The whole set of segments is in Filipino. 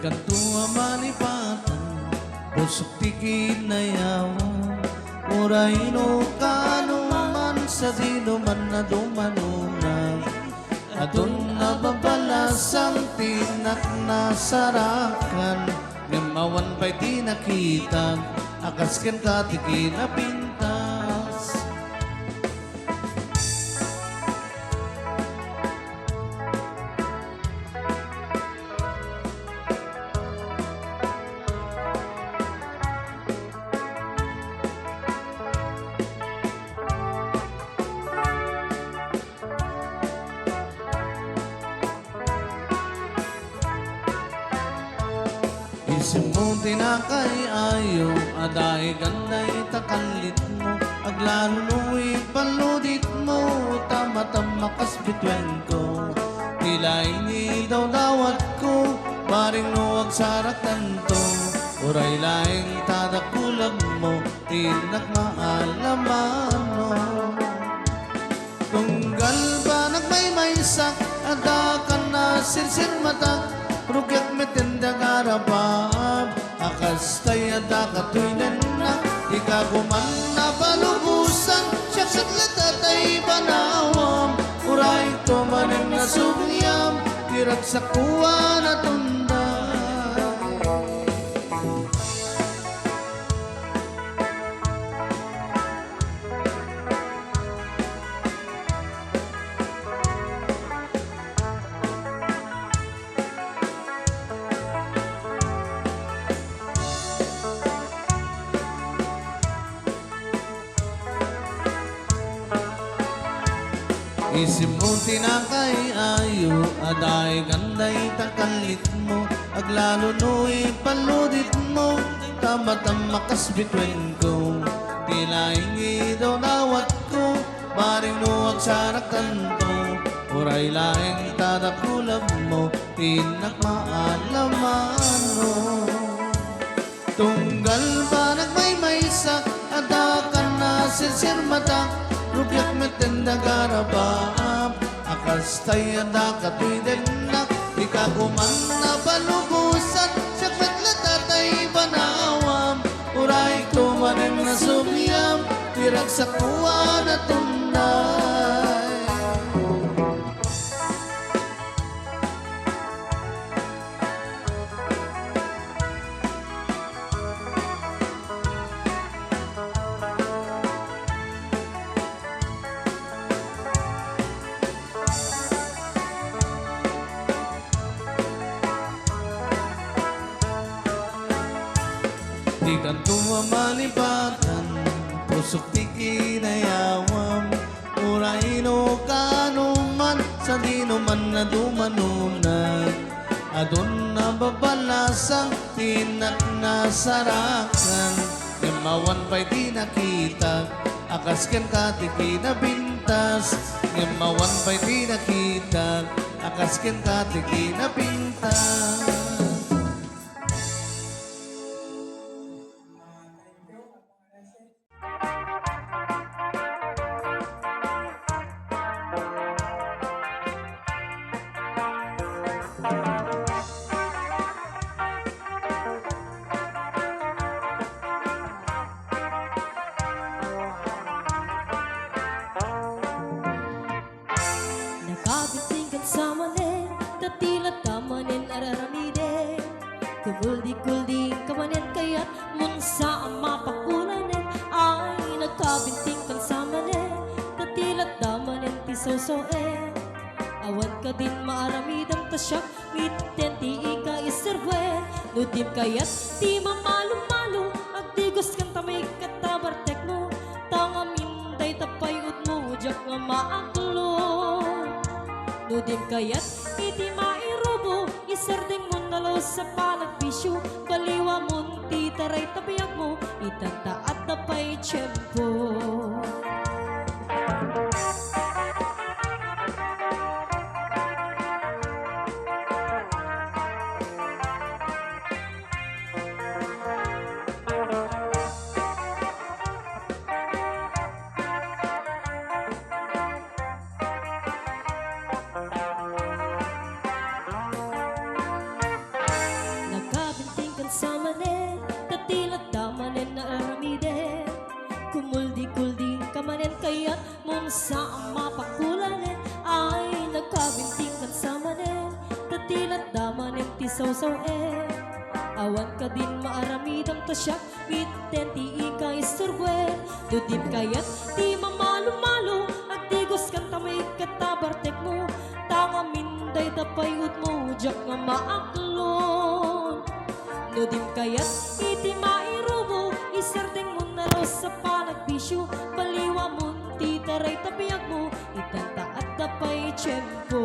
kantua manipatan, pusok tikin na yawan, uray no kanuman sa dino man na dumanunang. Adun na babalasang tinak na sarakan, ngamawan pa'y di nakitag, akas ken katikin na pintas. Isim mo tinakay ayo, aday ganday takalit mo, aglalo nu'y paludit mo, tama-tama kas bitwen ko. Tilaing daw dawat ko, paring nuwag saratan to, uray laing tadakulag mo, tinak maalaman mo. Tunggal ba nagmaymaysak, ada ka na sirsir matak, rugyak metindag arabab, akas tayo da katuinan na, ikaguman na balubusan, siyaksat latatay panawam, uray tumanin na subyam, tirak sa kuwa na tunda. Isim mo tinakay ayo, aday ganday takalit mo, aglalo nu'y paludit mo, tama-tama kas bitwen ko. Tilaing daw dawat ko, paring nuwag saraktan to, uray laing tadakulag mo, tinak maalaman mo. Tunggal ba nagmaymaysak, ada ka na sirsir matak, rugyak metindag arabab, akas tayo da katuinan na, ikaguman na balubusan, siyaksat latatay panawam, uray tumanin na subyam, tirak sa kuwa na tunay. Di kantua malipatan, pusok tiki na yawam, uray no kanuman sa dino man na dumanunag. Adun na babalasang tinak na sarakan, ngamawan pa'y di nakitag, akas ken katiki na bintas, ngamawan pa'y di nakitag, akas ken katiki na bintas. Nakabitingkan sa manin, tatilat kamanin araramide, kumuldi-kulding kamanin kaya't munsa ang mapakulanin. Ay nagkabintingkan sa manin, tatilat damanin tisosoe, awan ka din maaramidang tasyak, ngiten ti ika iserwe, nudim kaya't ti mamalo-malo, agdigos kan tamay katabartek mo, tangaminday tapay ut mo, jak nga maaklo. Nudim kaya't iti mairubo, iserding mo nalo sa panagbisyo, baliwa mo ti taray tabiyak mo, itanta at tapay tiyempo. sa mapakulanin ay nagkabinting kan sa manen tatilat damanen ti sausaw awan ka din maaramidang tasyak mitten ti ika isturgwe dudim kayat ti mamalo-malo agdigos kan tamay katabartek mo tanga minday tapay ut mo jak nga maaklon dudim kayat iti mairubo isardeng mo nalo sa panagbisyo baliwa mo ti taray tapiyag mo itanta at tapay tiyempo.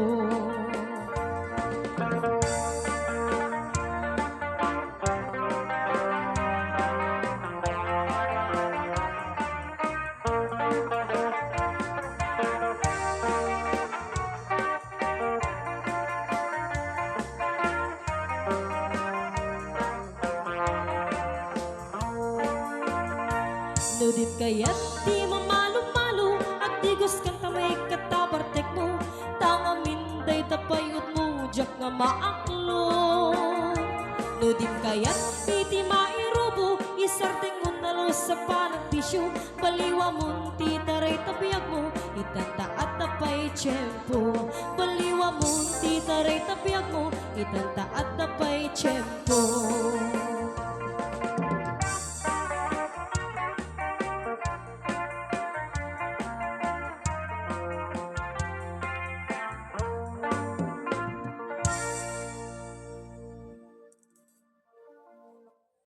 Nudit kayat di mamalo-malo at digos kan tamay katabartek mo tanga minday tapayot mo jak nga maaklo Nudit kayat iti mairubo isarting mo nalo sa panagbisyo baliwa mo ti taray tapiyag mo itanta at tapay tiyempo baliwa mo ti taray tapiyag mo itanta at tapay tiyempo.